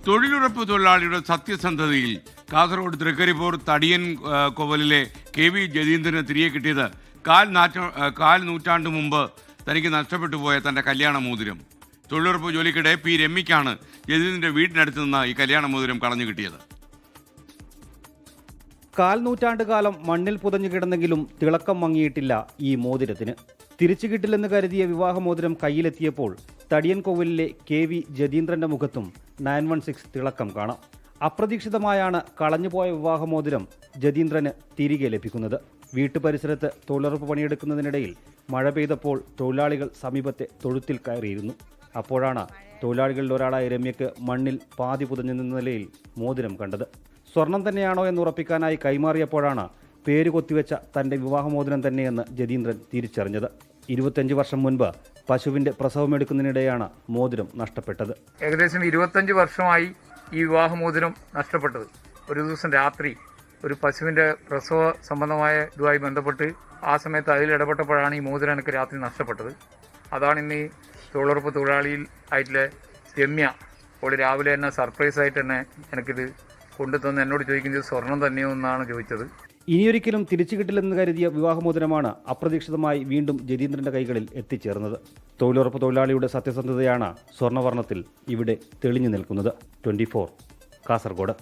തൊഴിലുറപ്പ് തൊഴിലാളിയുടെ സത്യസന്ധതയിൽ കാസർഗോഡ് തൃക്കരിപ്പൂർ തടിയൻ കോവലിലെ KV ജതീന്ദ്രന് തിരികെ കിട്ടിയത് കാൽ നൂറ്റാണ്ട് മുമ്പ് തനിക്ക് നഷ്ടപ്പെട്ടു പോയ തൻ്റെ കല്യാണ മോതിരം. തൊഴിലുറപ്പ് ജോലിക്കിടെ P. രമ്യയ്ക്കാണ് ജതീന്ദ്രൻ്റെ വീടിനടുത്ത് നിന്ന് ഈ കല്യാണ മോതിരം കളഞ്ഞു കിട്ടിയത്. കാൽനൂറ്റാണ്ട് കാലം മണ്ണിൽ പുതഞ്ഞു കിടന്നെങ്കിലും തിളക്കം മങ്ങിയിട്ടില്ല ഈ മോതിരത്തിന്. തിരിച്ചു കിട്ടില്ലെന്ന് കരുതിയ വിവാഹമോതിരം കയ്യിലെത്തിയപ്പോൾ തടിയൻകോവിലിലെ KV ജതീന്ദ്രന്റെ മുഖത്തും 916 തിളക്കം കാണാം. അപ്രതീക്ഷിതമായാണ് കളഞ്ഞുപോയ വിവാഹമോതിരം ജതീന്ദ്രന് തിരികെ ലഭിക്കുന്നത്. വീട്ടുപരിസരത്ത് തൊഴിലുറപ്പ് പണിയെടുക്കുന്നതിനിടയിൽ മഴ പെയ്തപ്പോൾ തൊഴിലാളികൾ സമീപത്തെ തൊഴുത്തിൽ കയറിയിരുന്നു. അപ്പോഴാണ് തൊഴിലാളികളിൽ ഒരാളായ രമ്യയ്ക്ക് മണ്ണിൽ പാതി പുതഞ്ഞു നിന്ന നിലയിൽ മോതിരം കണ്ടത്. സ്വർണം തന്നെയാണോ എന്ന് ഉറപ്പിക്കാനായി കൈമാറിയപ്പോഴാണ് പേര് കൊത്തിവെച്ച തന്റെ വിവാഹമോതിരം തന്നെയെന്ന് ജതീന്ദ്രൻ തിരിച്ചറിഞ്ഞത്. 25 വർഷം മുൻപ് പശുവിന്റെ പ്രസവമെടുക്കുന്നതിനിടെയാണ് മോതിരം നഷ്ടപ്പെട്ടത്. ഏകദേശം 25 വർഷമായി ഈ വിവാഹമോതിരം നഷ്ടപ്പെട്ടത്. ഒരു ദിവസം രാത്രി ഒരു പശുവിന്റെ പ്രസവ സംബന്ധമായ ഇതുമായി ബന്ധപ്പെട്ട് ആ സമയത്ത് അതിൽ ഇടപെട്ടപ്പോഴാണ് ഈ മോതിരം എനിക്ക് രാത്രി നഷ്ടപ്പെട്ടത്. അതാണ് ഇന്ന് ഈ തൊഴിലുറപ്പ് തൊഴിലാളിയിൽ ആയിട്ടുള്ള രമ്യ അപ്പോൾ രാവിലെ തന്നെ സർപ്രൈസ് ആയിട്ട് തന്നെ എനിക്കിത് കൊണ്ടുതന്ന് എന്നോട് ചോദിക്കുന്നത് സ്വർണം തന്നെയോ എന്നാണ് ചോദിച്ചത്. ഇനിയൊരിക്കലും തിരിച്ചു കിട്ടില്ലെന്ന് കരുതിയ വിവാഹമോതിരമാണ് അപ്രതീക്ഷിതമായി വീണ്ടും ജതീന്ദ്രന്റെ കൈകളിൽ എത്തിച്ചേർന്നത്. തൊഴിലുറപ്പ് തൊഴിലാളിയുടെ സത്യസന്ധതയാണ് സ്വർണ്ണവർണ്ണത്തിൽ ഇവിടെ തെളിഞ്ഞു നിൽക്കുന്നത്. 24 കാസർഗോഡ്.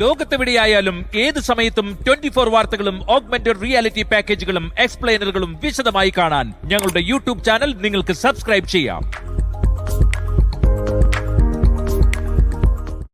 ലോകത്തെവിടെയായാലും ഏത് സമയത്തും 24 വാർത്തകളും ഓഗ്മെന്റഡ് റിയാലിറ്റി പാക്കേജുകളും എക്സ്പ്ലെയിനറുകളും വിശദമായി കാണാൻ ഞങ്ങളുടെ YouTube ചാനൽ നിങ്ങൾക്ക് സബ്സ്ക്രൈബ് ചെയ്യാം.